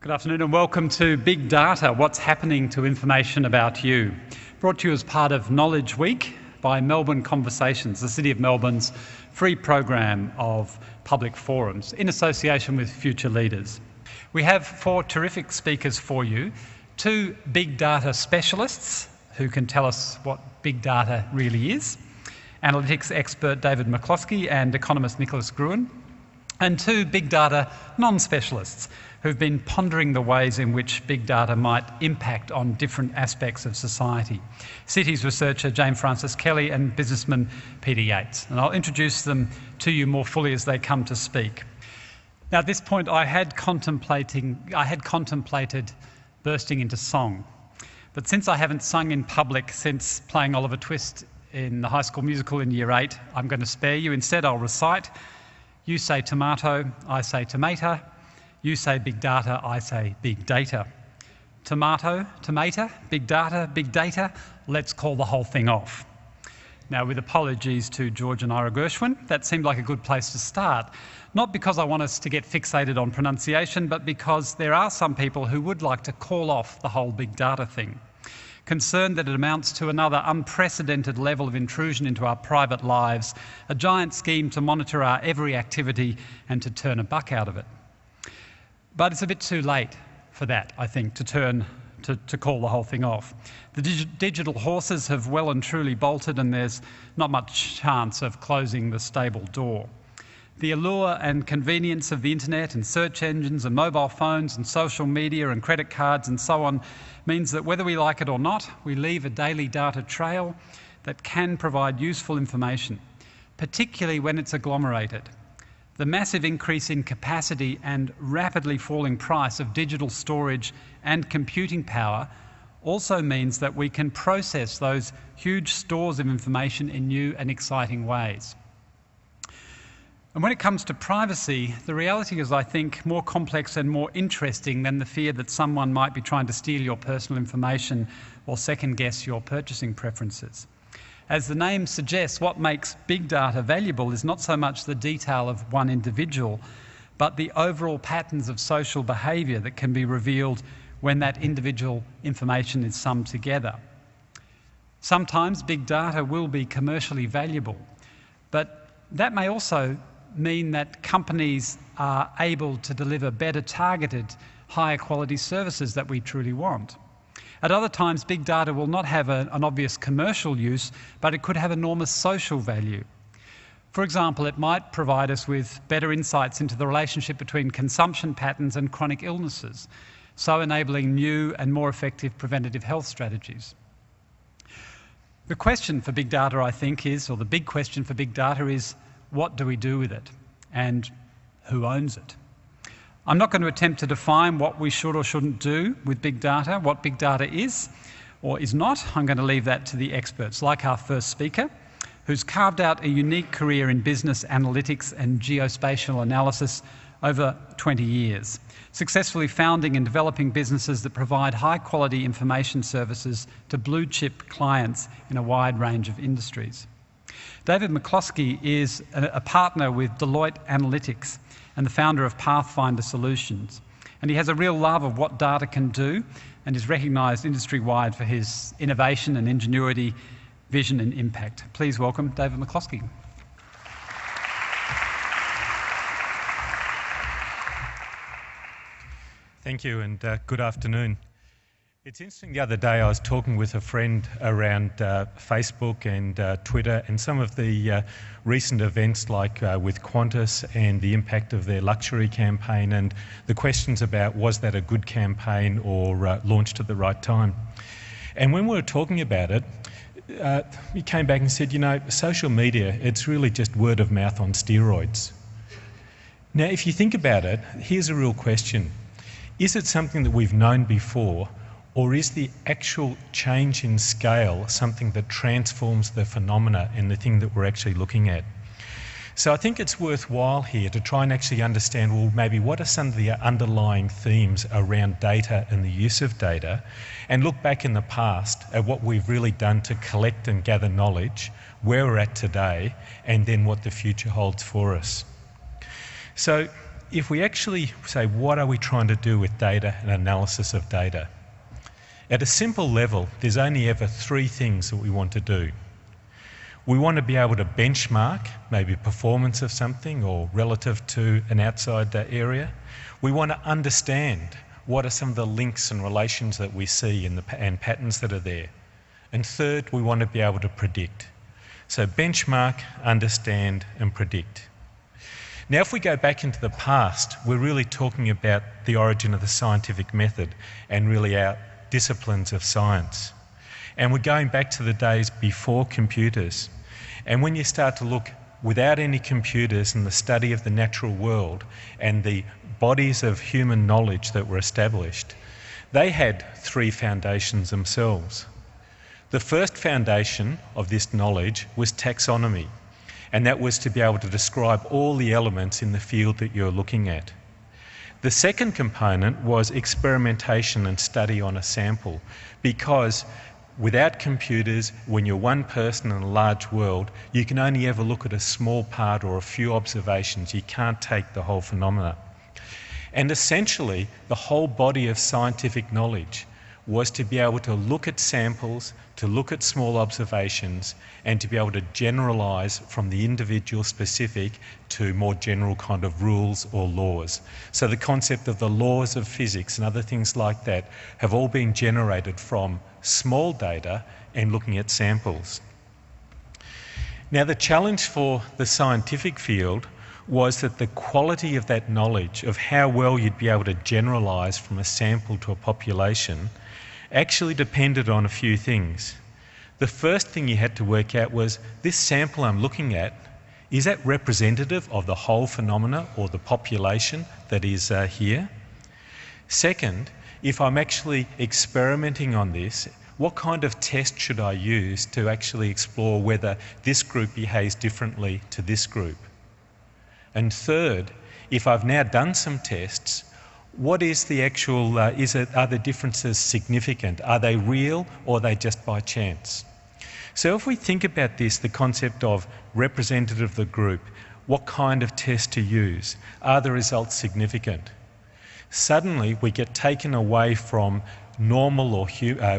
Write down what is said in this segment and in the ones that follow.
Good afternoon and welcome to Big Data, What's Happening to Information About You. Brought to you as part of Knowledge Week by Melbourne Conversations, the City of Melbourne's free program of public forums in association with future leaders. We have four terrific speakers for you, two big data specialists who can tell us what big data really is, analytics expert David McCloskey and economist Nicholas Groan, and two big data non-specialists who've been pondering the ways in which big data might impact on different aspects of society. Cities researcher Jane Frances Kelly and businessman Peter Yates. And I'll introduce them to you more fully as they come to speak. Now at this point I had contemplated bursting into song. But since I haven't sung in public since playing Oliver Twist in the High School Musical in Year 8, I'm going to spare you. Instead I'll recite. You say tomato, I say tomato. You say big data, I say big data. Tomato, tomato, big data, let's call the whole thing off. Now, with apologies to George and Ira Gershwin, that seemed like a good place to start. Not because I want us to get fixated on pronunciation, but because there are some people who would like to call off the whole big data thing, concerned that it amounts to another unprecedented level of intrusion into our private lives, a giant scheme to monitor our every activity and to turn a buck out of it. But it's a bit too late for that, I think, to call the whole thing off. The digital horses have well and truly bolted and there's not much chance of closing the stable door. The allure and convenience of the internet and search engines and mobile phones and social media and credit cards and so on means that whether we like it or not, we leave a daily data trail that can provide useful information, particularly when it's agglomerated. The massive increase in capacity and rapidly falling price of digital storage and computing power also means that we can process those huge stores of information in new and exciting ways. And when it comes to privacy, the reality is, I think, more complex and more interesting than the fear that someone might be trying to steal your personal information or second-guess your purchasing preferences. As the name suggests, what makes big data valuable is not so much the detail of one individual, but the overall patterns of social behaviour that can be revealed when that individual information is summed together. Sometimes big data will be commercially valuable, but that may also mean that companies are able to deliver better targeted, higher quality services that we truly want. At other times, big data will not have an obvious commercial use, but it could have enormous social value. For example, it might provide us with better insights into the relationship between consumption patterns and chronic illnesses, so enabling new and more effective preventative health strategies. The question for big data, I think, the big question for big data is, what do we do with it? And who owns it? I'm not going to attempt to define what we should or shouldn't do with big data, what big data is or is not. I'm going to leave that to the experts, like our first speaker, who's carved out a unique career in business analytics and geospatial analysis over 20 years, successfully founding and developing businesses that provide high-quality information services to blue-chip clients in a wide range of industries. David McCloskey is a partner with Deloitte Analytics and the founder of Pathfinder Solutions. And he has a real love of what data can do and is recognised industry-wide for his innovation and ingenuity, vision and impact. Please welcome David McCloskey. Thank you and good afternoon. It's interesting, the other day I was talking with a friend around Facebook and Twitter and some of the recent events like with Qantas and the impact of their luxury campaign and the questions about was that a good campaign or launched at the right time. And when we were talking about it, he came back and said, you know, social media, it's really just word of mouth on steroids. Now, if you think about it, here's a real question. Is it something that we've known before? Or is the actual change in scale something that transforms the phenomena and the thing that we're actually looking at? So I think it's worthwhile here to try and actually understand, well, maybe what are some of the underlying themes around data and the use of data, and look back in the past at what we've really done to collect and gather knowledge, where we're at today, and then what the future holds for us. So if we actually say, what are we trying to do with data and analysis of data? At a simple level, there's only ever three things that we want to do. We want to be able to benchmark maybe performance of something or relative to an outside area. We want to understand what are some of the links and relations that we see and patterns that are there. And third, we want to be able to predict. So benchmark, understand and predict. Now, if we go back into the past, we're really talking about the origin of the scientific method and really our disciplines of science. And we're going back to the days before computers. And when you start to look without any computers and the study of the natural world and the bodies of human knowledge that were established, they had three foundations themselves. The first foundation of this knowledge was taxonomy. And that was to be able to describe all the elements in the field that you're looking at. The second component was experimentation and study on a sample, because without computers, when you're one person in a large world, you can only ever look at a small part or a few observations. You can't take the whole phenomena. And essentially, the whole body of scientific knowledge was to be able to look at samples, to look at small observations, and to be able to generalise from the individual specific to more general kind of rules or laws. So the concept of the laws of physics and other things like that have all been generated from small data and looking at samples. Now, the challenge for the scientific field was that the quality of that knowledge, of how well you'd be able to generalise from a sample to a population, actually depended on a few things. The first thing you had to work out was, this sample I'm looking at, is that representative of the whole phenomena or the population that is here? Second, if I'm actually experimenting on this, what kind of test should I use to actually explore whether this group behaves differently to this group? And third, if I've now done some tests, what is the actual, are the differences significant? Are they real or are they just by chance? So if we think about this, the concept of representative of the group, what kind of test to use? Are the results significant? Suddenly we get taken away from normal or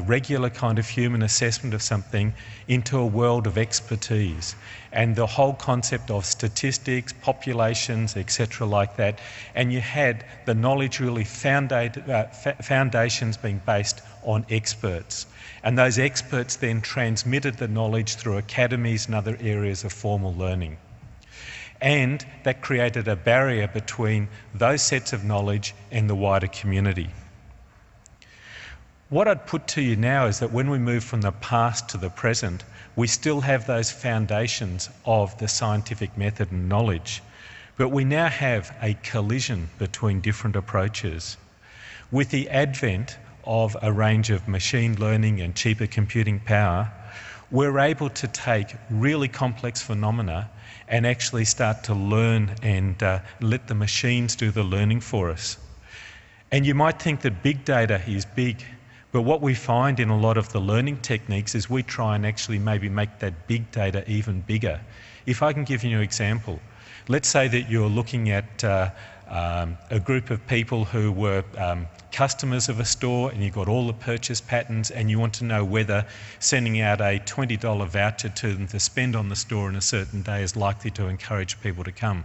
regular kind of human assessment of something into a world of expertise, and the whole concept of statistics, populations, etc. like that, and you had the knowledge really foundations being based on experts, and those experts then transmitted the knowledge through academies and other areas of formal learning. And that created a barrier between those sets of knowledge and the wider community. What I'd put to you now is that when we move from the past to the present, we still have those foundations of the scientific method and knowledge, but we now have a collision between different approaches. With the advent of a range of machine learning and cheaper computing power, we're able to take really complex phenomena and actually start to learn and let the machines do the learning for us. And you might think that big data is big, but what we find in a lot of the learning techniques is we try and actually maybe make that big data even bigger. If I can give you an example, let's say that you're looking at a group of people who were customers of a store, and you've got all the purchase patterns, and you want to know whether sending out a $20 voucher to them to spend on the store in a certain day is likely to encourage people to come.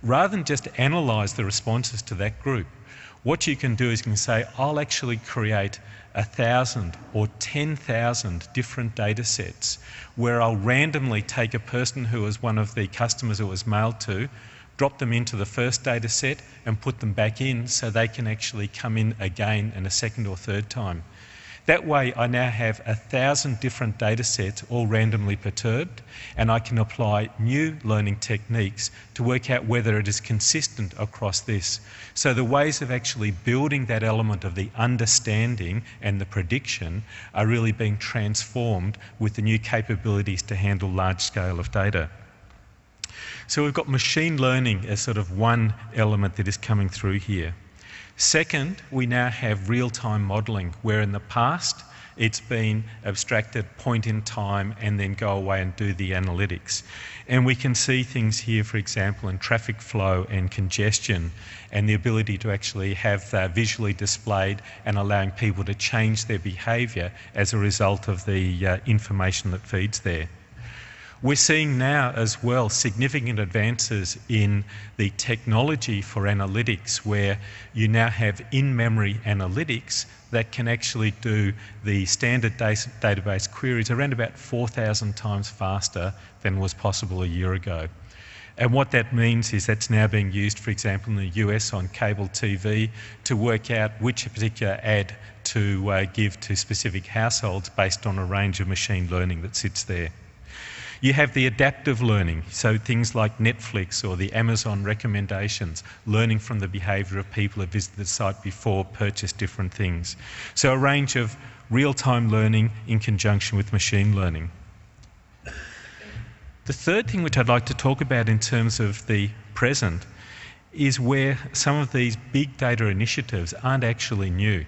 Rather than just analyse the responses to that group, what you can do is you can say, I'll actually create 1,000 or 10,000 different data sets where I'll randomly take a person who was one of the customers it was mailed to, drop them into the first data set and put them back in so they can actually come in again and a second or third time. That way I now have 1,000 different data sets all randomly perturbed, and I can apply new learning techniques to work out whether it is consistent across this. So the ways of actually building that element of the understanding and the prediction are really being transformed with the new capabilities to handle large scale of data. So we've got machine learning as sort of one element that is coming through here. Second, we now have real-time modelling, where in the past It's been abstracted point in time and then go away and do the analytics. And we can see things here, for example, in traffic flow and congestion, and the ability to actually have that visually displayed and allowing people to change their behaviour as a result of the information that feeds there. We're seeing now as well significant advances in the technology for analytics, where you now have in-memory analytics that can actually do the standard database queries around about 4,000 times faster than was possible a year ago. And what that means is that's now being used, for example, in the US on cable TV to work out which particular ad to give to specific households based on a range of machine learning that sits there. You have the adaptive learning, so things like Netflix or the Amazon recommendations, learning from the behaviour of people who visited the site before, purchased different things. So a range of real-time learning in conjunction with machine learning. The third thing which I'd like to talk about in terms of the present is where some of these big data initiatives aren't actually new.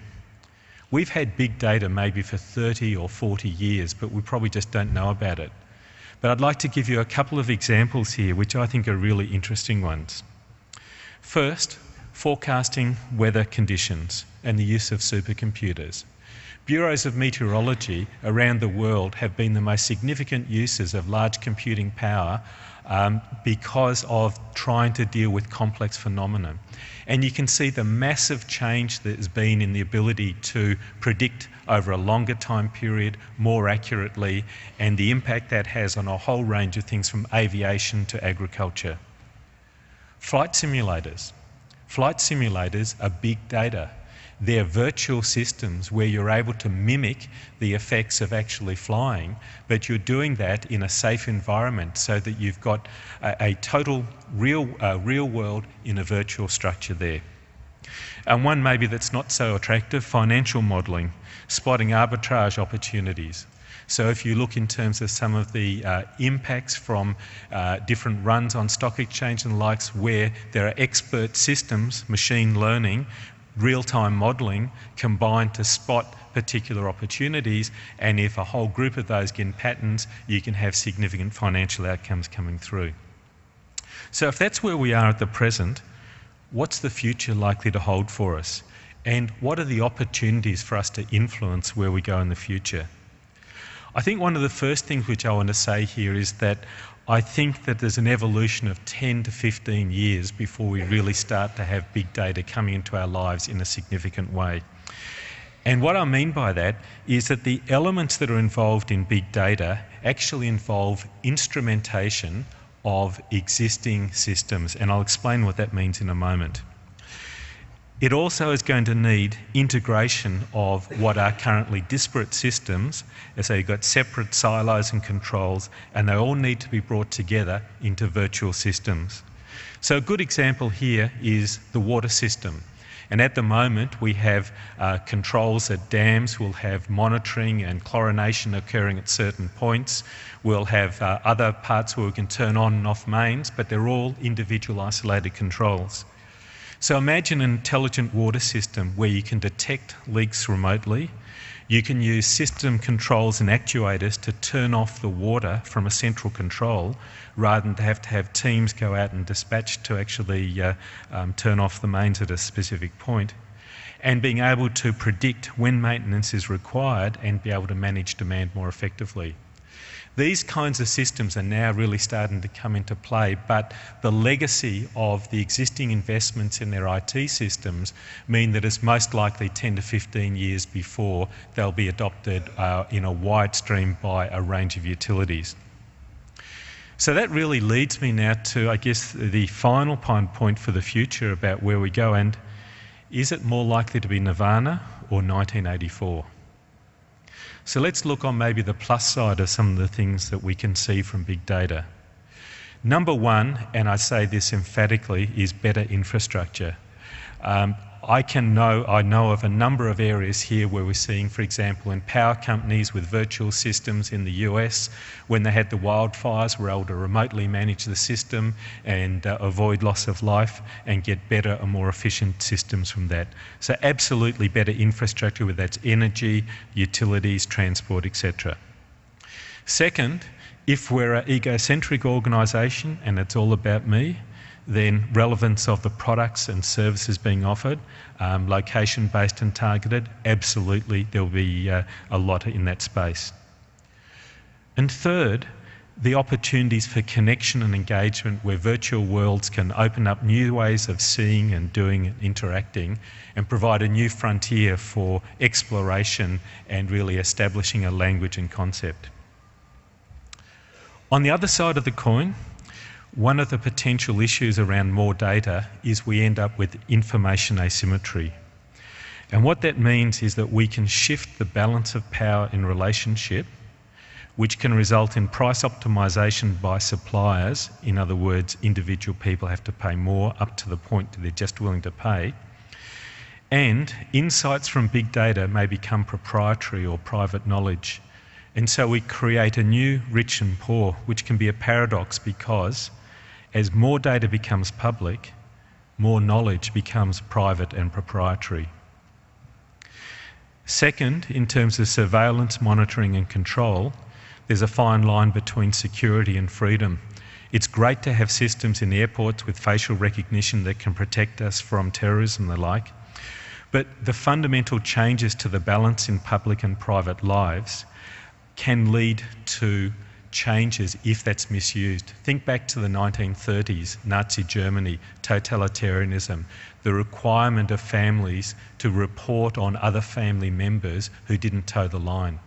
We've had big data maybe for 30 or 40 years, but we probably just don't know about it. But I'd like to give you a couple of examples here which I think are really interesting ones. First, forecasting weather conditions and the use of supercomputers. Bureaus of meteorology around the world have been the most significant users of large computing power because of trying to deal with complex phenomena. And you can see the massive change that has been in the ability to predict over a longer time period, more accurately, and the impact that has on a whole range of things from aviation to agriculture. Flight simulators. Flight simulators are big data. They're virtual systems where you're able to mimic the effects of actually flying, but you're doing that in a safe environment so that you've got a total real world in a virtual structure there. And one maybe that's not so attractive, financial modelling, spotting arbitrage opportunities. So if you look in terms of some of the impacts from different runs on stock exchange and the likes, where there are expert systems, machine learning, real-time modelling combined to spot particular opportunities, and if a whole group of those get in patterns, you can have significant financial outcomes coming through. So if that's where we are at the present, what's the future likely to hold for us? And what are the opportunities for us to influence where we go in the future? I think one of the first things which I want to say here is that I think that there's an evolution of 10 to 15 years before we really start to have big data coming into our lives in a significant way. And what I mean by that is that the elements that are involved in big data actually involve instrumentation of existing systems, and I'll explain what that means in a moment. It also is going to need integration of what are currently disparate systems, as so you've got separate silos and controls, and they all need to be brought together into virtual systems. So a good example here is the water system. And at the moment we have controls at dams. We'll have monitoring and chlorination occurring at certain points. We'll have other parts where we can turn on and off mains, but they're all individual isolated controls. So imagine an intelligent water system where you can detect leaks remotely. You can use system controls and actuators to turn off the water from a central control rather than to have teams go out and dispatch to actually turn off the mains at a specific point. And being able to predict when maintenance is required and be able to manage demand more effectively. These kinds of systems are now really starting to come into play, but the legacy of the existing investments in their IT systems mean that it's most likely 10 to 15 years before they'll be adopted in a wide stream by a range of utilities. So that really leads me now to, I guess, the final point for the future about where we go, and is it more likely to be Nirvana or 1984? So let's look on maybe the plus side of some of the things that we can see from big data. Number one, and I say this emphatically, is better infrastructure. I know of a number of areas here where we're seeing, for example, in power companies with virtual systems in the US, when they had the wildfires, were able to remotely manage the system and avoid loss of life and get better and more efficient systems from that. So absolutely better infrastructure, whether that's energy, utilities, transport, etc. Second, if we're an egocentric organisation and it's all about me, then relevance of the products and services being offered, location-based and targeted, absolutely there'll be a lot in that space. And third, the opportunities for connection and engagement where virtual worlds can open up new ways of seeing and doing and interacting and provide a new frontier for exploration and really establishing a language and concept. On the other side of the coin, one of the potential issues around more data is we end up with information asymmetry. And what that means is that we can shift the balance of power in relationship, which can result in price optimisation by suppliers. In other words, individual people have to pay more up to the point that they're just willing to pay. And insights from big data may become proprietary or private knowledge. And so we create a new rich and poor, which can be a paradox because as more data becomes public, more knowledge becomes private and proprietary. Second, in terms of surveillance, monitoring and control, there's a fine line between security and freedom. It's great to have systems in airports with facial recognition that can protect us from terrorism and the like, but the fundamental changes to the balance in public and private lives can lead to changes if that's misused. Think back to the 1930s, Nazi Germany, totalitarianism, the requirement of families to report on other family members who didn't toe the line.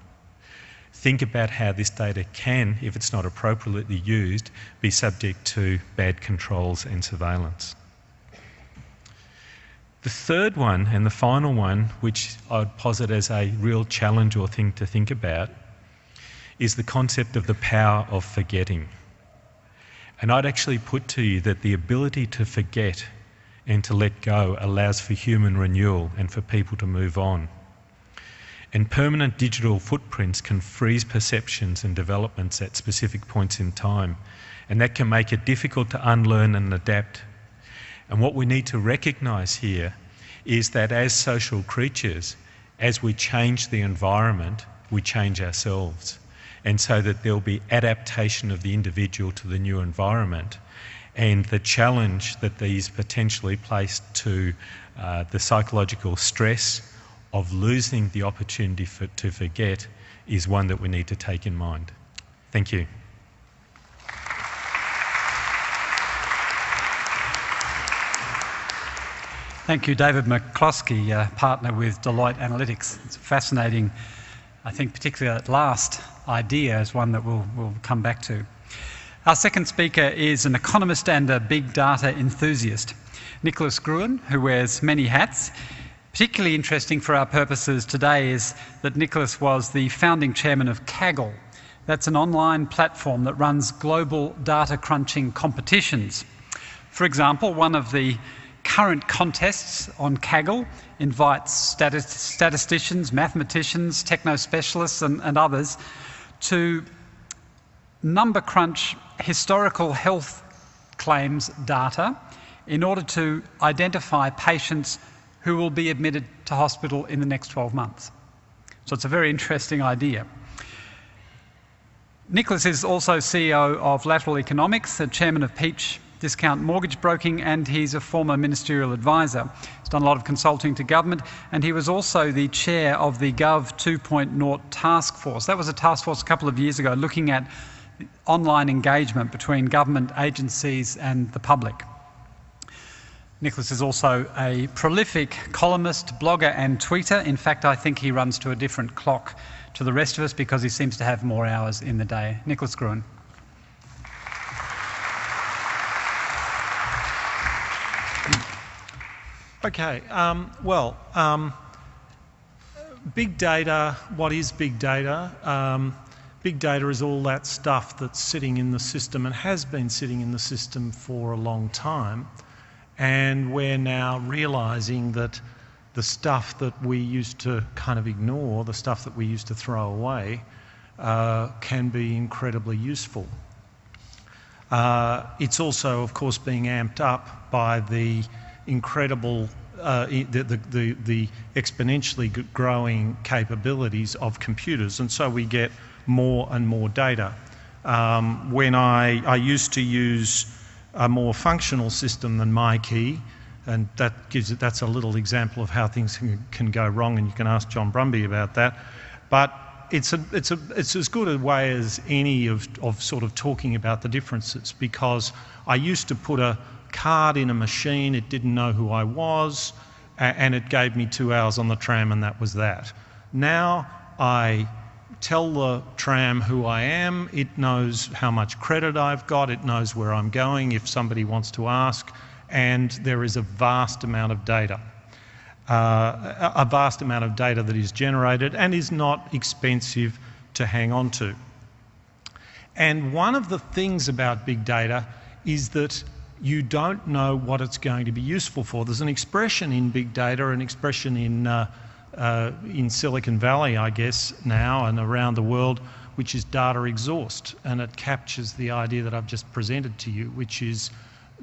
Think about how this data can, if it's not appropriately used, be subject to bad controls and surveillance. The third one, and the final one, which I'd posit as a real challenge or thing to think about, is the concept of the power of forgetting. And I'd actually put to you that the ability to forget and to let go allows for human renewal and for people to move on. And permanent digital footprints can freeze perceptions and developments at specific points in time, and that can make it difficult to unlearn and adapt. And what we need to recognise here is that as social creatures, as we change the environment, we change ourselves. And so that there'll be adaptation of the individual to the new environment, and the challenge that these potentially place to the psychological stress of losing the opportunity to forget is one that we need to take in mind. Thank you. Thank you, David McCloskey, partner with Deloitte Analytics. It's fascinating. I think particularly that last idea is one that we'll come back to. Our second speaker is an economist and a big data enthusiast, Nicholas Groan, who wears many hats. Particularly interesting for our purposes today is that Nicholas was the founding chairman of Kaggle. That's an online platform that runs global data crunching competitions. For example, one of the current contests on Kaggle invites statisticians, mathematicians, techno-specialists and others to number crunch historical health claims data in order to identify patients who will be admitted to hospital in the next 12 months. So it's a very interesting idea. Nicholas is also CEO of Lateral Economics, the chairman of Peach Discount Mortgage Broking, and he's a former ministerial advisor. He's done a lot of consulting to government, and he was also the chair of the Gov 2.0 task force. That was a task force a couple of years ago looking at online engagement between government agencies and the public. Nicholas is also a prolific columnist, blogger and tweeter. In fact, I think he runs to a different clock to the rest of us because he seems to have more hours in the day. Nicholas Groan. Okay, big data, what is big data? Big data is all that stuff that's sitting in the system and has been sitting in the system for a long time, And we're now realising that the stuff that we used to kind of ignore, the stuff that we used to throw away, can be incredibly useful. It's also, of course, being amped up by the incredible, the exponentially growing capabilities of computers, and so we get more and more data. When I used to use a more functional system than MyKey, and that's a little example of how things can go wrong, and you can ask John Brumby about that. But it's as good a way as any of sort of talking about the differences, because I used to put a card in a machine, it didn't know who I was, and it gave me 2 hours on the tram, and that was that. Now I tell the tram who I am, it knows how much credit I've got, it knows where I'm going if somebody wants to ask, and there is a vast amount of data. A vast amount of data that is generated and is not expensive to hang on to. And one of the things about big data is that you don't know what it's going to be useful for. There's an expression in big data, an expression in Silicon Valley, I guess, now and around the world, which is data exhaust, and it captures the idea that I've just presented to you, which is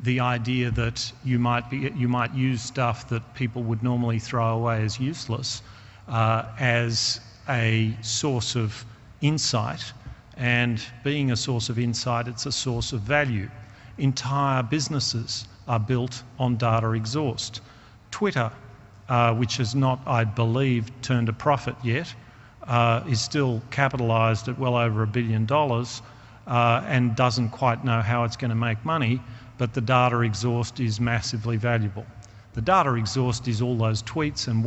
the idea that you might use stuff that people would normally throw away as useless as a source of insight, and being a source of insight, it's a source of value. Entire businesses are built on data exhaust. Twitter, which has not, I believe, turned a profit yet, is still capitalised at well over $1 billion and doesn't quite know how it's going to make money, but the data exhaust is massively valuable. The data exhaust is all those tweets and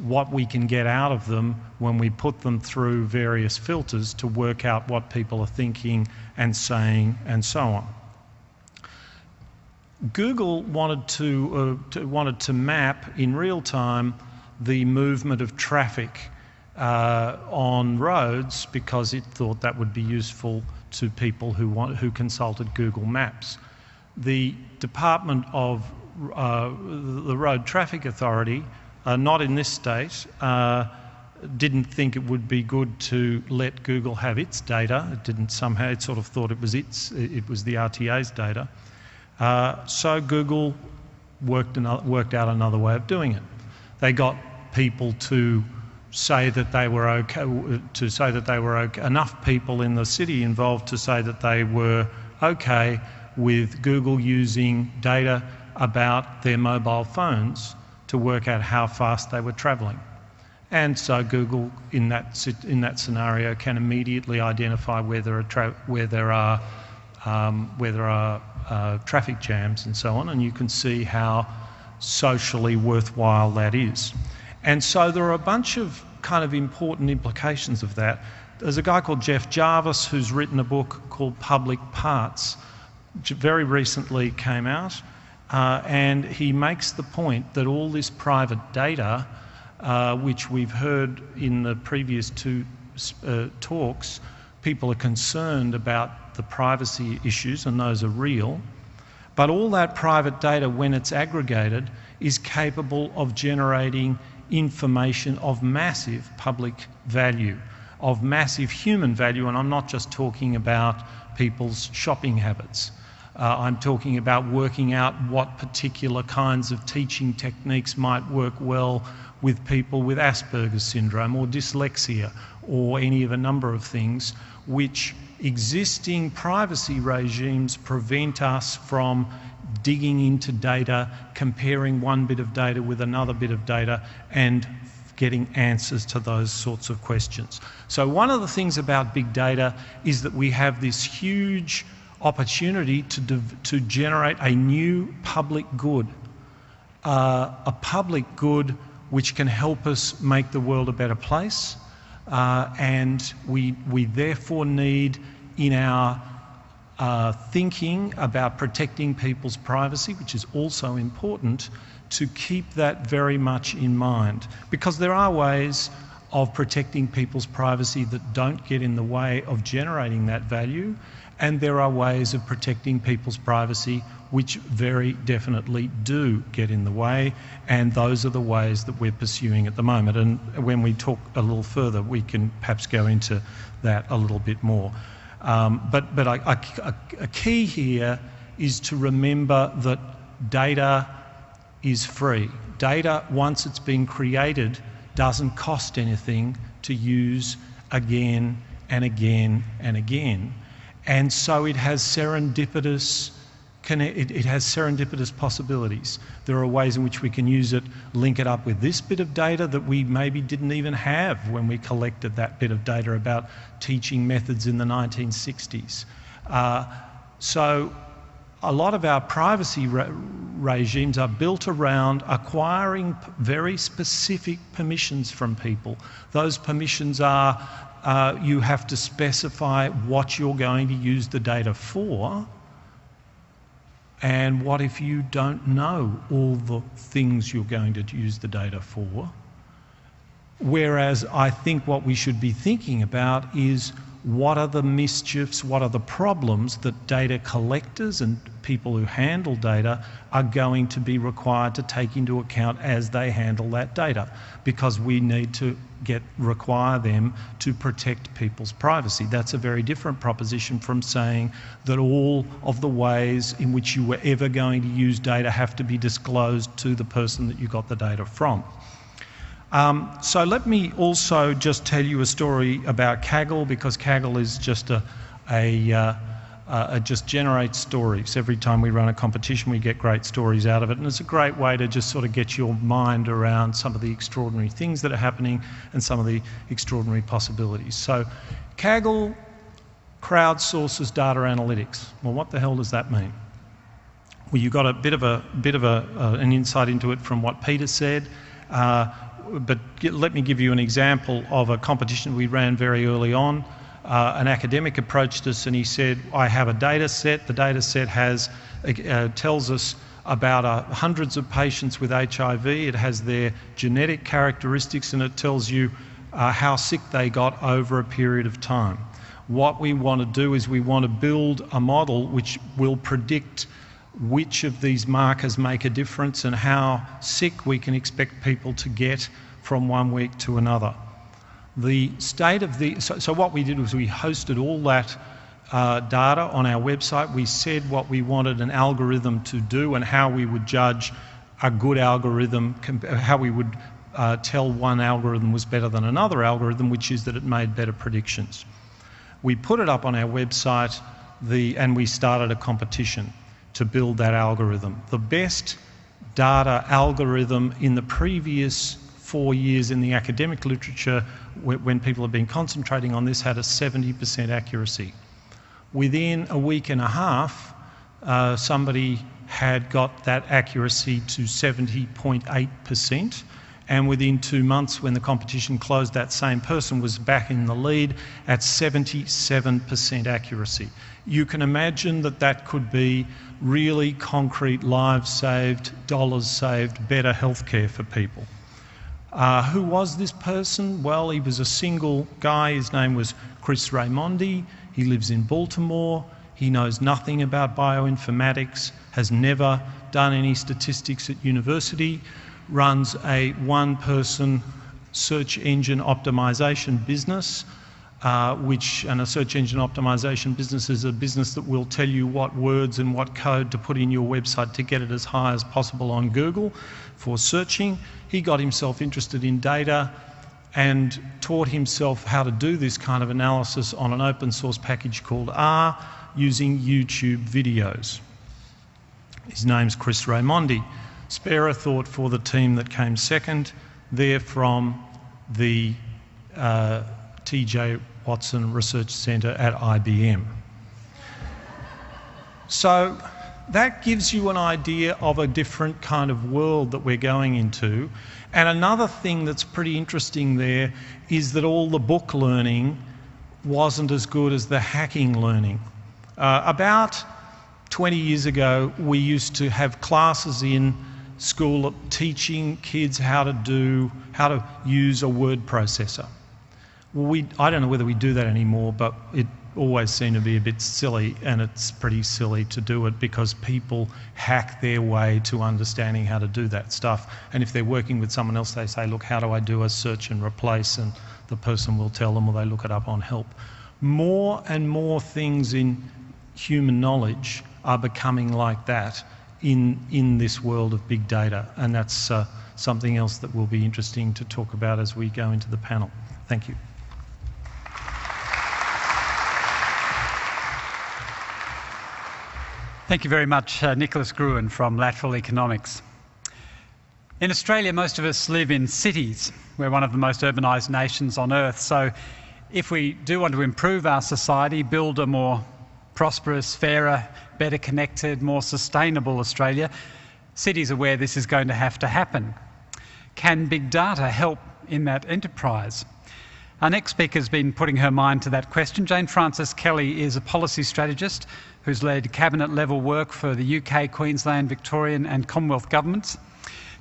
what we can get out of them when we put them through various filters to work out what people are thinking and saying and so on. Google wanted to map in real time the movement of traffic on roads because it thought that would be useful to people who consulted Google Maps. The Department of the Road Traffic Authority, not in this state, didn't think it would be good to let Google have its data. It didn't somehow, it sort of thought it was the RTA's data. So Google worked out another way of doing it. They got people to say that they were okay, enough people in the city involved to say that they were okay with Google using data about their mobile phones to work out how fast they were travelling. And so Google, in that scenario, can immediately identify where there are traffic jams and so on, and you can see how socially worthwhile that is. And so there are a bunch of kind of important implications of that. There's a guy called Jeff Jarvis who's written a book called Public Parts, which very recently came out, and he makes the point that all this private data, which we've heard in the previous two talks, people are concerned about the privacy issues, and those are real, but all that private data, when it's aggregated, is capable of generating information of massive public value, of massive human value, and I'm not just talking about people's shopping habits. I'm talking about working out what particular kinds of teaching techniques might work well with people with Asperger's syndrome or dyslexia or any of a number of things which existing privacy regimes prevent us from digging into data, comparing one bit of data with another bit of data and getting answers to those sorts of questions. So one of the things about big data is that we have this huge opportunity to generate a new public good, a public good which can help us make the world a better place, and we therefore need, in our thinking about protecting people's privacy, which is also important, to keep that very much in mind, because there are ways of protecting people's privacy that don't get in the way of generating that value, and there are ways of protecting people's privacy which very definitely do get in the way, and those are the ways that we're pursuing at the moment. And when we talk a little further, we can perhaps go into that a little bit more. But a key here is to remember that data is free. Data, once it's been created, doesn't cost anything to use again and again and again. And so it has serendipitous possibilities. There are ways in which we can use it, link it up with this bit of data that we maybe didn't even have when we collected that bit of data about teaching methods in the 1960s. So a lot of our privacy regimes are built around acquiring very specific permissions from people. Those permissions are, you have to specify what you're going to use the data for. And what if you don't know all the things you're going to use the data for? Whereas I think what we should be thinking about is what are the mischiefs, what are the problems that data collectors and people who handle data are going to be required to take into account as they handle that data, because we need to require them to protect people's privacy. That's a very different proposition from saying that all of the ways in which you were ever going to use data have to be disclosed to the person that you got the data from. So let me also just tell you a story about Kaggle, because Kaggle is just just generates stories. Every time we run a competition, we get great stories out of it, and it's a great way to just sort of get your mind around some of the extraordinary things that are happening and some of the extraordinary possibilities. So Kaggle crowdsources data analytics. Well, what the hell does that mean? Well, you got a bit of an insight into it from what Peter said. But let me give you an example of a competition we ran very early on. An academic approached us and he said, I have a data set. The data set tells us about hundreds of patients with HIV. It has their genetic characteristics and it tells you how sick they got over a period of time. What we want to do is we want to build a model which will predict which of these markers make a difference and how sick we can expect people to get from one week to another. So what we did was we hosted all that data on our website. We said what we wanted an algorithm to do and how we would judge a good algorithm, how we would tell one algorithm was better than another algorithm, which is that it made better predictions. We put it up on our website and we started a competition to build that algorithm. The best data algorithm in the previous 4 years in the academic literature, when people have been concentrating on this, had a 70% accuracy. Within a week and a half, somebody had got that accuracy to 70.8%, and within 2 months, when the competition closed, that same person was back in the lead at 77% accuracy. You can imagine that that could be really concrete lives saved, dollars saved, better healthcare for people. Who was this person? Well, he was a single guy. His name was Chris Raimondi. He lives in Baltimore. He knows nothing about bioinformatics, has never done any statistics at university, runs a one-person search engine optimization business, and a search engine optimization business is a business that will tell you what words and what code to put in your website to get it as high as possible on Google for searching. He got himself interested in data and taught himself how to do this kind of analysis on an open source package called R using YouTube videos. His name's Chris Raimondi. Spare a thought for the team that came second. They're from the TJ Watson Research Centre at IBM. So that gives you an idea of a different kind of world that we're going into. And another thing that's pretty interesting there is that all the book learning wasn't as good as the hacking learning. About 20 years ago, we used to have classes in school teaching kids how to use a word processor. Well, I don't know whether we do that anymore, but always seem to be a bit silly, and it's pretty silly to do it because people hack their way to understanding how to do that stuff. And if they're working with someone else, they say, look, how do I do a search and replace? And the person will tell them, or they look it up on help. More and more things in human knowledge are becoming like that in this world of big data, and that's something else that will be interesting to talk about as we go into the panel. Thank you. Thank you very much, Nicholas Groan from Lateral Economics. In Australia, most of us live in cities. We're one of the most urbanised nations on earth. So if we do want to improve our society, build a more prosperous, fairer, better connected, more sustainable Australia, cities are where this is going to have to happen. Can big data help in that enterprise? Our next speaker has been putting her mind to that question. Jane Frances-Kelly is a policy strategist who's led cabinet-level work for the UK, Queensland, Victorian and Commonwealth governments.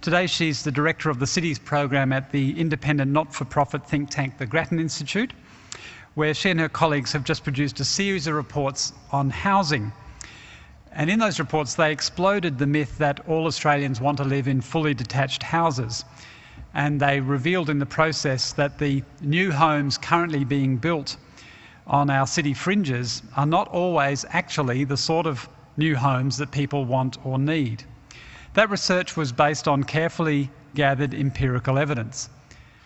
Today she's the director of the Cities program at the independent not-for-profit think tank, the Grattan Institute, where she and her colleagues have just produced a series of reports on housing. And in those reports they exploded the myth that all Australians want to live in fully detached houses. And they revealed in the process that the new homes currently being built on our city fringes are not always actually the sort of new homes that people want or need. That research was based on carefully gathered empirical evidence.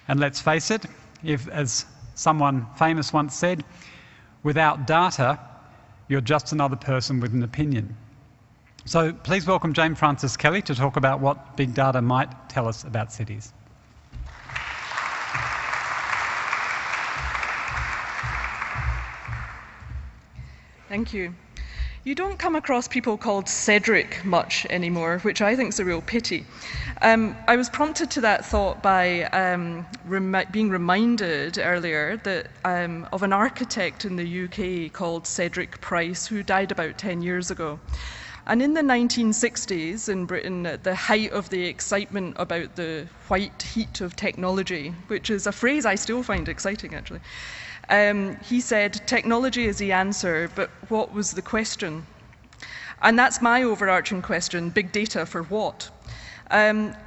And let's face it, if, as someone famous once said, without data, you're just another person with an opinion. So please welcome Jane Frances-Kelly to talk about what big data might tell us about cities. Thank you. You don't come across people called Cedric much anymore, which I think is a real pity. I was prompted to that thought by being reminded earlier that of an architect in the UK called Cedric Price, who died about 10 years ago. And in the 1960s in Britain, at the height of the excitement about the white heat of technology, which is a phrase I still find exciting actually, he said, technology is the answer, but what was the question? And that's my overarching question, big data for what?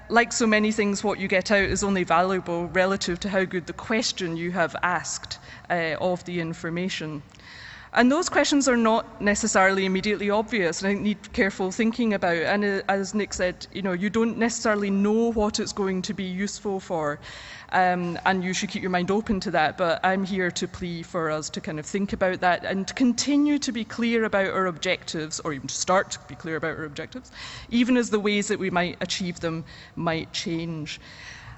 Like so many things, what you get out is only valuable relative to how good the question you have asked of the information. And those questions are not necessarily immediately obvious, and I need careful thinking about. And as Nick said, you don't necessarily know what it's going to be useful for, and you should keep your mind open to that. But I'm here to plea for us to kind of think about that and to continue to be clear about our objectives, or even to start to be clear about our objectives, even as the ways that we might achieve them might change.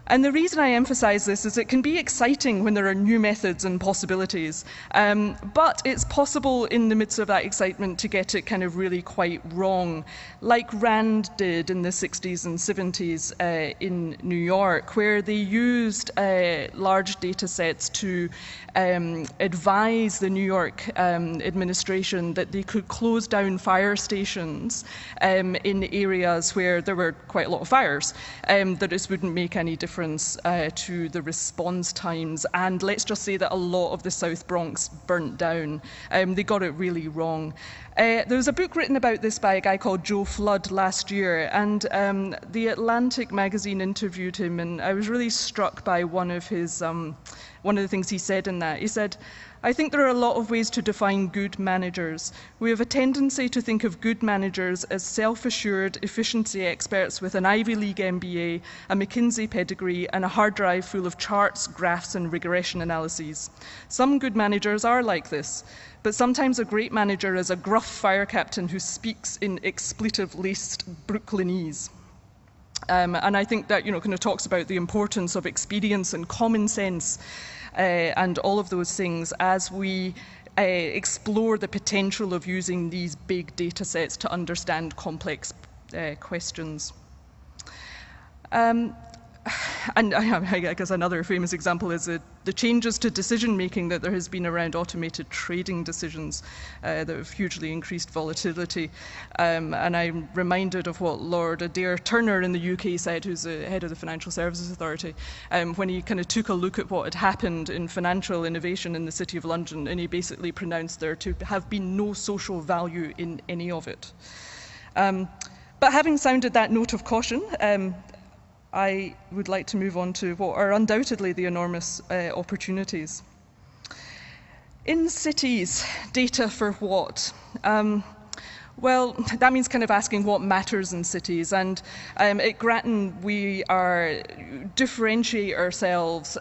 And the reason I emphasise this is it can be exciting when there are new methods and possibilities, but it's possible in the midst of that excitement to get it kind of really quite wrong, like Rand did in the 60s and 70s in New York, where they used large data sets to advise the New York administration that they could close down fire stations in areas where there were quite a lot of fires, that this wouldn't make any difference to the response times. And let's just say that a lot of the South Bronx burnt down. They got it really wrong. There was a book written about this by a guy called Joe Flood last year, and The Atlantic magazine interviewed him, and I was really struck by one of the things he said in that. He said, I think there are a lot of ways to define good managers. We have a tendency to think of good managers as self-assured efficiency experts with an Ivy League MBA, a McKinsey pedigree, and a hard drive full of charts, graphs, and regression analyses. Some good managers are like this, but sometimes a great manager is a gruff fire captain who speaks in expletive-laced Brooklynese. And I think that kind of talks about the importance of experience and common sense and all of those things as we explore the potential of using these big data sets to understand complex questions. I guess another famous example is the changes to decision making that there has been around automated trading decisions that have hugely increased volatility. And I'm reminded of what Lord Adair Turner in the UK said, who's the head of the Financial Services Authority, when he kind of took a look at what had happened in financial innovation in the City of London, and he basically pronounced there to have been no social value in any of it. But having sounded that note of caution, I would like to move on to what are undoubtedly the enormous opportunities. In cities, data for what? Well, that means kind of asking what matters in cities. And at Grattan, we differentiate ourselves,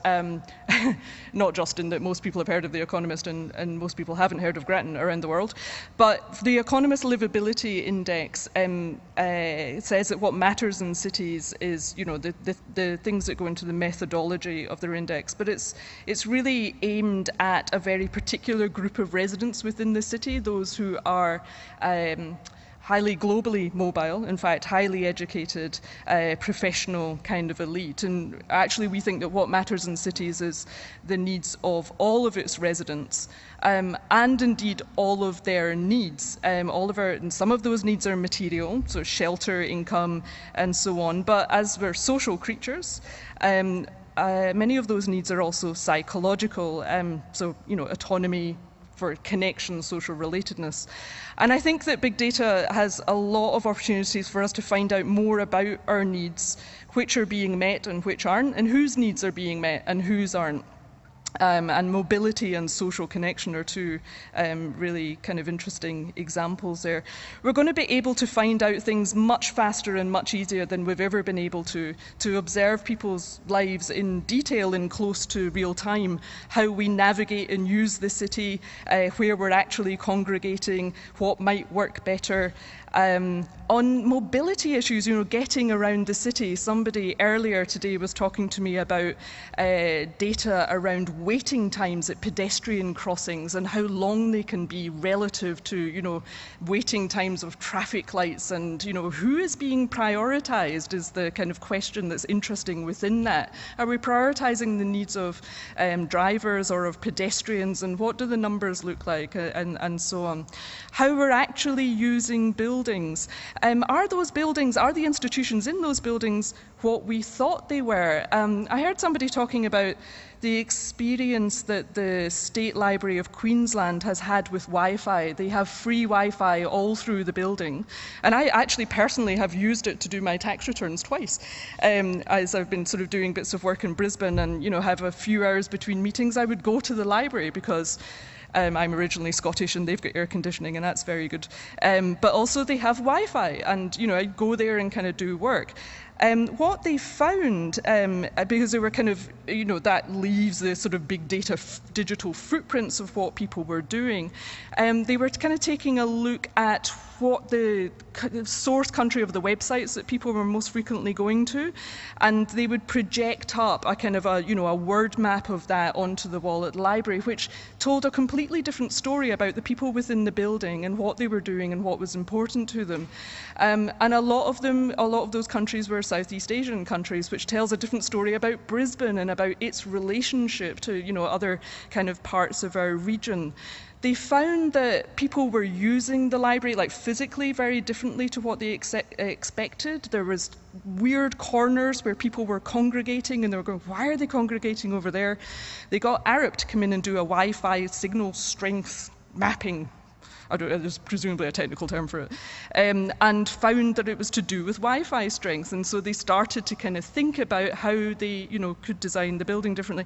not just in that most people have heard of The Economist and most people haven't heard of Grattan around the world, but the Economist Livability Index says that what matters in cities is, the things that go into the methodology of their index. But it's really aimed at a very particular group of residents within the city, those who are highly globally mobile, in fact, highly educated, professional kind of elite. And actually, we think that what matters in cities is the needs of all of its residents, and indeed all of their needs. And some of those needs are material, so shelter, income, and so on. But as we're social creatures, many of those needs are also psychological, so autonomy, for connection, social relatedness. And I think that big data has a lot of opportunities for us to find out more about our needs, which are being met and which aren't, and whose needs are being met and whose aren't. And mobility and social connection are two really kind of interesting examples there. We're going to be able to find out things much faster and much easier than we've ever been able to observe people's lives in detail in close to real time, how we navigate and use the city, where we're actually congregating, what might work better. On mobility issues, getting around the city, somebody earlier today was talking to me about data around waiting times at pedestrian crossings and how long they can be relative to, waiting times of traffic lights, and, who is being prioritized is the kind of question that's interesting within that. Are we prioritizing the needs of drivers or of pedestrians, and what do the numbers look like, and so on. How we're actually using buildings. Are the institutions in those buildings what we thought they were? I heard somebody talking about the experience that the State Library of Queensland has had with Wi-Fi. They have free Wi-Fi all through the building. And I actually personally have used it to do my tax returns twice. As I've been sort of doing bits of work in Brisbane and, have a few hours between meetings, I would go to the library because I'm originally Scottish and they've got air conditioning and that's very good. But also they have Wi-Fi and, I go there and kind of do work. What they found, because they were kind of, that leaves the sort of big data digital footprints of what people were doing. They were kind of taking a look at what the source country of the websites that people were most frequently going to, and they would project up a kind of a word map of that onto the wall at the library, which told a completely different story about the people within the building and what they were doing and what was important to them. And a lot of those countries were Southeast Asian countries, which tells a different story about Brisbane and about its relationship to other kind of parts of our region. They found that people were using the library, like physically, very differently to what they expected. There was weird corners where people were congregating and they were going, why are they congregating over there? They got Arup to come in and do a Wi-Fi signal strength mapping. There's presumably a technical term for it, and found that it was to do with Wi-Fi strength. And so they started to kind of think about how they, could design the building differently.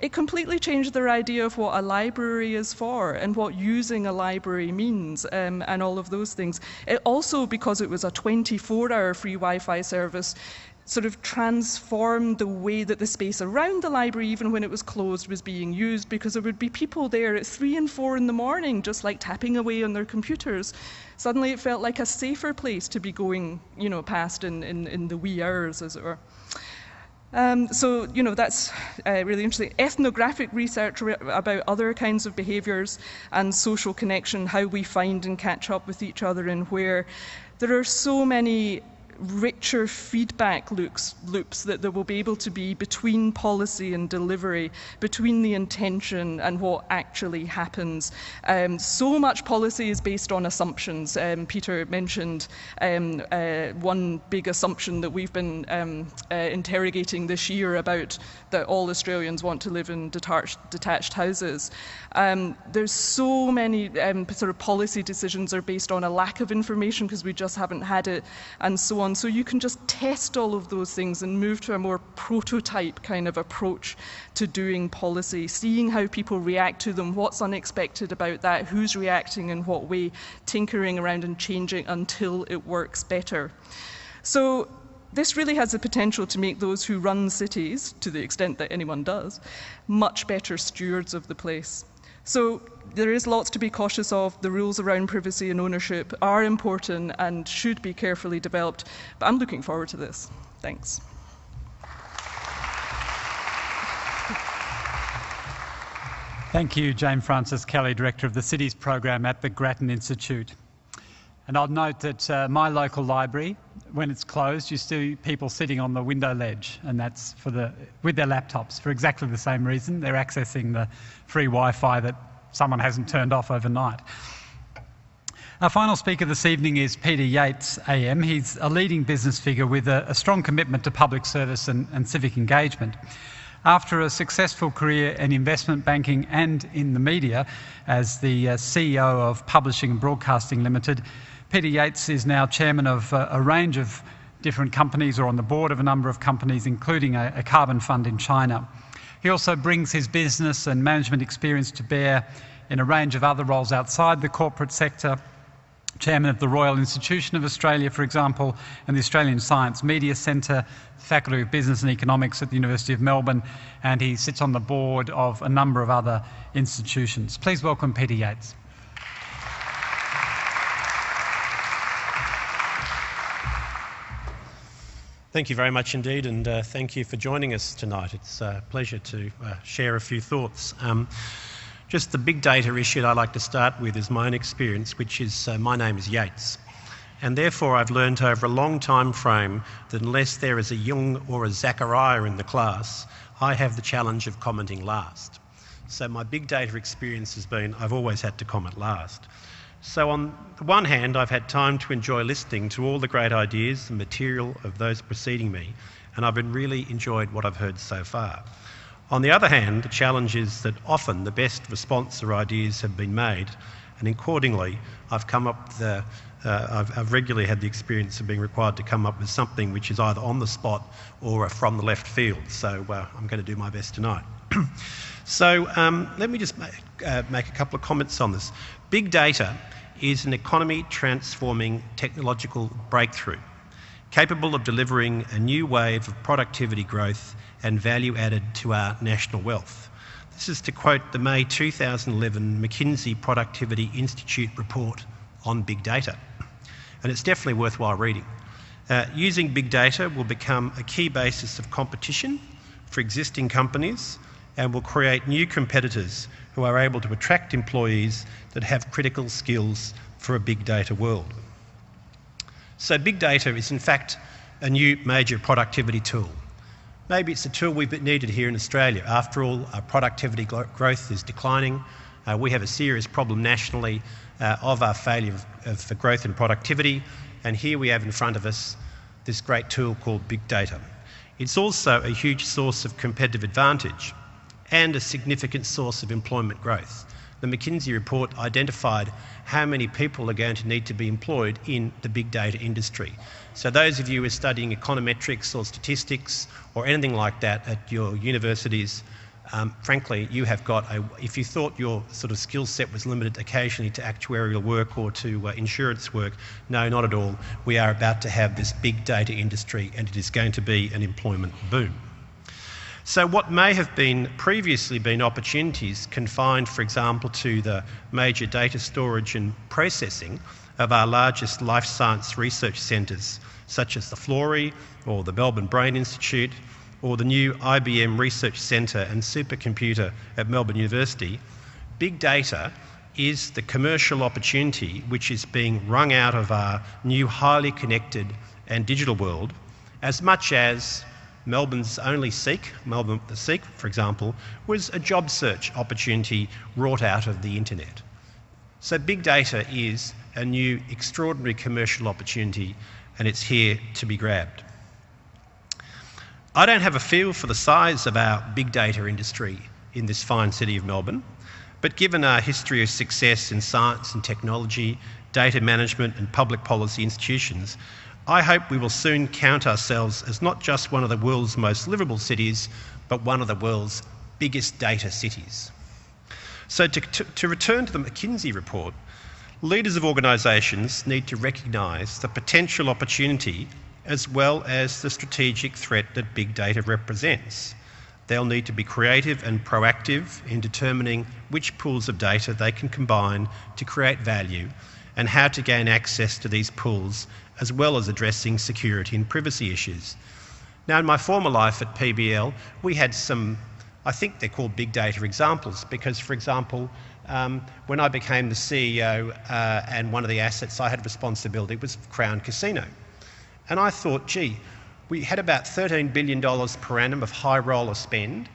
It completely changed their idea of what a library is for and what using a library means, and all of those things. It also, because it was a 24-hour free Wi-Fi service, sort of transformed the way that the space around the library, even when it was closed, was being used, because there would be people there at 3 and 4 in the morning just like tapping away on their computers. Suddenly it felt like a safer place to be going, past in the wee hours, as it were. So, that's really interesting. Ethnographic research about other kinds of behaviours and social connection, how we find and catch up with each other, and where there are so many richer feedback loops that there will be able to be between policy and delivery, between the intention and what actually happens. So much policy is based on assumptions. Peter mentioned one big assumption that we've been interrogating this year about that all Australians want to live in detached houses. There's so many sort of policy decisions are based on a lack of information because we just haven't had it, and so on. So you can just test all of those things and move to a more prototype kind of approach to doing policy, seeing how people react to them, what's unexpected about that, who's reacting in what way, tinkering around and changing until it works better. So this really has the potential to make those who run cities, to the extent that anyone does, much better stewards of the place. So there is lots to be cautious of. The rules around privacy and ownership are important and should be carefully developed, but I'm looking forward to this. Thanks. Thank you, Jane Frances Kelly, Director of the Cities Program at the Grattan Institute. And I'll note that my local library, when it's closed, you see people sitting on the window ledge, and that's with their laptops for exactly the same reason. They're accessing the free Wi-Fi that someone hasn't turned off overnight. Our final speaker this evening is Peter Yates, AM. He's a leading business figure with a strong commitment to public service and civic engagement. After a successful career in investment banking and in the media as the CEO of Publishing and Broadcasting Limited, Peter Yates is now chairman of a range of different companies, or on the board of a number of companies, including a carbon fund in China. He also brings his business and management experience to bear in a range of other roles outside the corporate sector. Chairman of the Royal Institution of Australia, for example, and the Australian Science Media Centre, Faculty of Business and Economics at the University of Melbourne, and he sits on the board of a number of other institutions. Please welcome Peter Yates. Thank you very much indeed, and thank you for joining us tonight. It's a pleasure to share a few thoughts. Just the big data issue that I'd like to start with is my own experience, which is my name is Yates. And therefore I've learned over a long time frame that unless there is a Jung or a Zachariah in the class, I have the challenge of commenting last. So my big data experience has been I've always had to comment last. So on the one hand, I've had time to enjoy listening to all the great ideas and material of those preceding me, and I've really enjoyed what I've heard so far. On the other hand, the challenge is that often the best response or ideas have been made, and accordingly, I've regularly had the experience of being required to come up with something which is either on the spot or from the left field. So I'm going to do my best tonight. So let me just make a couple of comments on this. Big data is an economy-transforming technological breakthrough, capable of delivering a new wave of productivity growth and value added to our national wealth. This is to quote the May 2011 McKinsey Productivity Institute report on big data, and it's definitely worthwhile reading. Using big data will become a key basis of competition for existing companies and will create new competitors who are able to attract employees that have critical skills for a big data world. So big data is in fact a new major productivity tool. Maybe it's a tool we've needed here in Australia. After all, our productivity growth is declining. We have a serious problem nationally of our failure for growth and productivity, and here we have in front of us this great tool called big data. It's also a huge source of competitive advantage and a significant source of employment growth. The McKinsey report identified how many people are going to need to be employed in the big data industry. So those of you who are studying econometrics or statistics or anything like that at your universities, frankly, you have got if you thought your sort of skill set was limited occasionally to actuarial work or to insurance work, no, not at all. We are about to have this big data industry, and it is going to be an employment boom. So what may have previously been opportunities confined, for example, to the major data storage and processing of our largest life science research centres, such as the Florey or the Melbourne Brain Institute, or the new IBM Research Centre and supercomputer at Melbourne University, big data is the commercial opportunity which is being wrung out of our new highly connected and digital world, as much as Melbourne's only Seek, Melbourne the Seek, for example, was a job search opportunity wrought out of the internet. So big data is a new extraordinary commercial opportunity, and it's here to be grabbed. I don't have a feel for the size of our big data industry in this fine city of Melbourne, but given our history of success in science and technology, data management and public policy institutions, I hope we will soon count ourselves as not just one of the world's most livable cities, but one of the world's biggest data cities. So to return to the McKinsey report, leaders of organisations need to recognise the potential opportunity as well as the strategic threat that big data represents. They'll need to be creative and proactive in determining which pools of data they can combine to create value and how to gain access to these pools, as well as addressing security and privacy issues. Now, in my former life at PBL, we had some, I think they're called big data examples, because, for example, when I became the CEO and one of the assets I had responsibility was Crown Casino. And I thought, gee, we had about $13 billion per annum of high roller spend.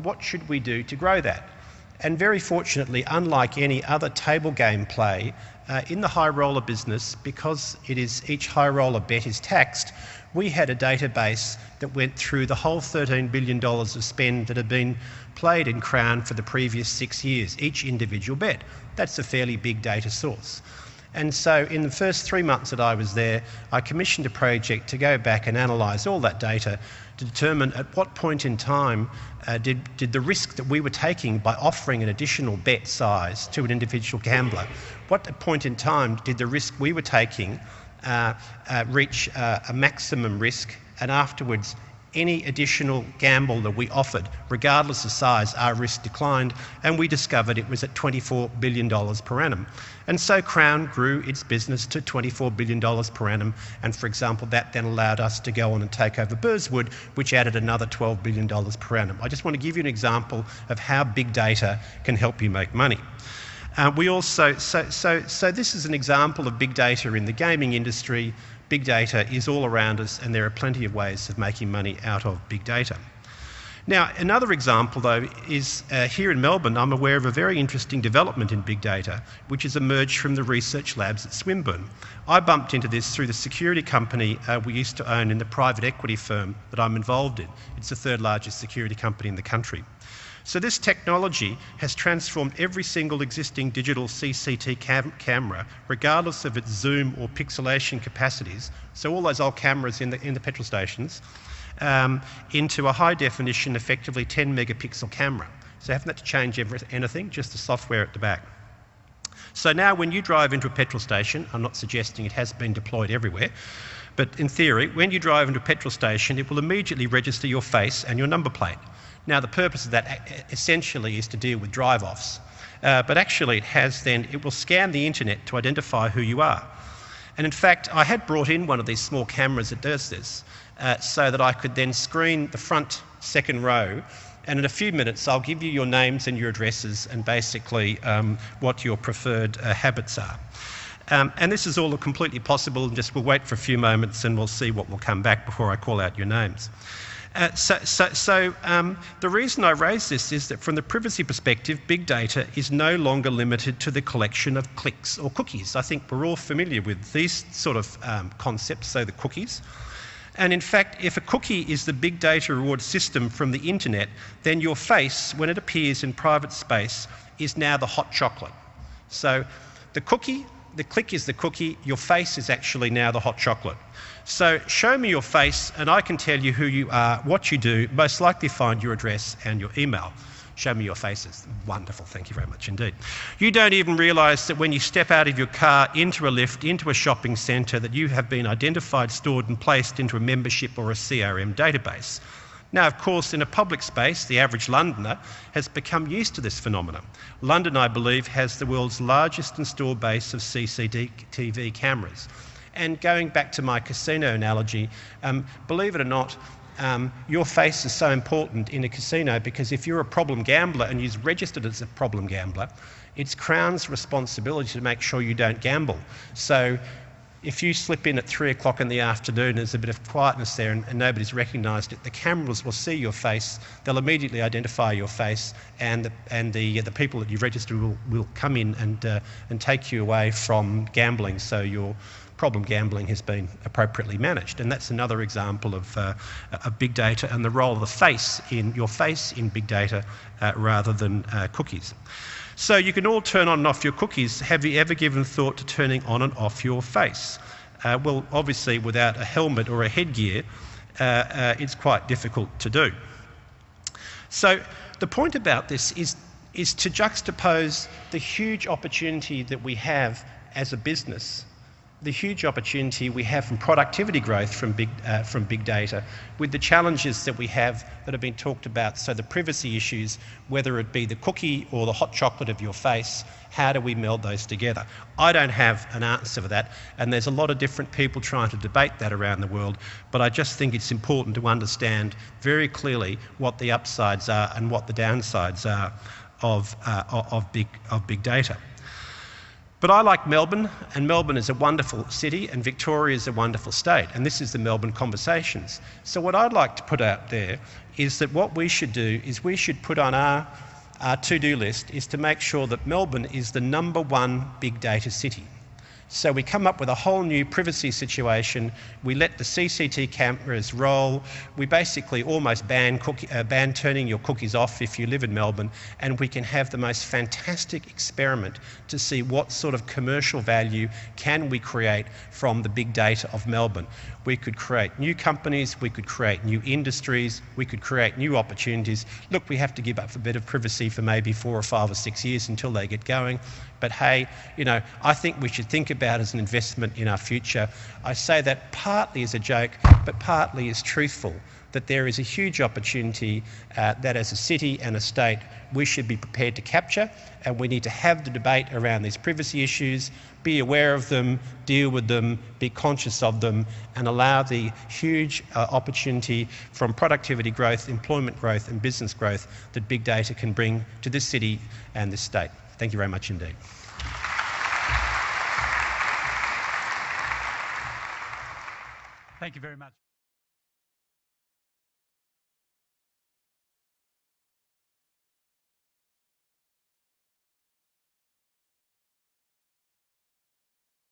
What should we do to grow that? And very fortunately, unlike any other table game play, in the high roller business, because each high roller bet is taxed, we had a database that went through the whole $13 billion of spend that had been played in Crown for the previous 6 years, each individual bet. That's a fairly big data source. And so in the first 3 months that I was there, I commissioned a project to go back and analyse all that data to determine at what point in time did the risk that we were taking by offering an additional bet size to an individual gambler, what point in time did the risk we were taking reach a maximum risk, and afterwards any additional gamble that we offered, regardless of size, our risk declined, and we discovered it was at $24 billion per annum. And so Crown grew its business to $24 billion per annum, and for example, that then allowed us to go on and take over Burswood, which added another $12 billion per annum. I just want to give you an example of how big data can help you make money. We also, so this is an example of big data in the gaming industry. Big data is all around us, and there are plenty of ways of making money out of big data. Now, another example, though, is here in Melbourne, I'm aware of a very interesting development in big data, which has emerged from the research labs at Swinburne. I bumped into this through the security company we used to own in the private equity firm that I'm involved in. It's the third largest security company in the country. So this technology has transformed every single existing digital CCT camera, regardless of its zoom or pixelation capacities, so all those old cameras in the petrol stations, into a high definition, effectively 10 megapixel camera. So you haven't had to change anything, just the software at the back. So now when you drive into a petrol station, I'm not suggesting it has been deployed everywhere, but in theory, when you drive into a petrol station, it will immediately register your face and your number plate. Now, the purpose of that essentially is to deal with drive-offs, but actually it will scan the internet to identify who you are. And in fact, I had brought in one of these small cameras that does this, so that I could then screen the front second row, and in a few minutes I'll give you your names and your addresses and basically what your preferred habits are. And this is all completely possible, and just we'll wait for a few moments and we'll see what will come back before I call out your names. The reason I raise this is that from the privacy perspective, big data is no longer limited to the collection of clicks or cookies. I think we're all familiar with these sort of concepts, so the cookies. And in fact, if a cookie is the big data reward system from the internet, then your face, when it appears in private space, is now the hot chocolate. So the click is the cookie, your face is actually now the hot chocolate. So show me your face and I can tell you who you are, what you do, most likely find your address and your email. Show me your faces. Wonderful, thank you very much indeed. You don't even realise that when you step out of your car into a lift, into a shopping centre, that you have been identified, stored and placed into a membership or a CRM database. Now, of course, in a public space, the average Londoner has become used to this phenomenon. London, I believe, has the world's largest installed base of CCTV cameras. And going back to my casino analogy, believe it or not, your face is so important in a casino because if you're a problem gambler and you're registered as a problem gambler, it's Crown's responsibility to make sure you don't gamble. So If you slip in at 3 o'clock in the afternoon, there's a bit of quietness there and nobody's recognised it, the cameras will see your face, they'll immediately identify your face, and the people that you've registered will come in and take you away from gambling, so your problem gambling has been appropriately managed. And that's another example of big data and the role of your face in big data rather than cookies. So you can all turn on and off your cookies. Have you ever given thought to turning on and off your face? Well, obviously without a helmet or a headgear, it's quite difficult to do. So the point about this is to juxtapose the huge opportunity that we have as a business, the huge opportunity we have from productivity growth from big data, with the challenges that we have that have been talked about. So the privacy issues, whether it be the cookie or the hot chocolate of your face, how do we meld those together? I don't have an answer for that, and there's a lot of different people trying to debate that around the world, but I just think it's important to understand very clearly what the upsides are and what the downsides are of big data. But I like Melbourne, and Melbourne is a wonderful city, and Victoria is a wonderful state, and this is the Melbourne Conversations. So what I'd like to put out there is that what we should do is we should put on our to-do list is to make sure that Melbourne is the #1 big data city. So we come up with a whole new privacy situation. We let the CCT cameras roll. We basically almost ban turning your cookies off if you live in Melbourne, and we can have the most fantastic experiment to see what sort of commercial value can we create from the big data of Melbourne. We could create new companies, we could create new industries, we could create new opportunities. Look, we have to give up a bit of privacy for maybe 4 or 5 or 6 years until they get going. But hey, I think we should think about it as an investment in our future. I say that partly as a joke, but partly as truthful, that there is a huge opportunity that as a city and a state we should be prepared to capture, and we need to have the debate around these privacy issues, be aware of them, deal with them, be conscious of them, and allow the huge opportunity from productivity growth, employment growth and business growth that big data can bring to this city and this state. Thank you very much indeed. Thank you very much.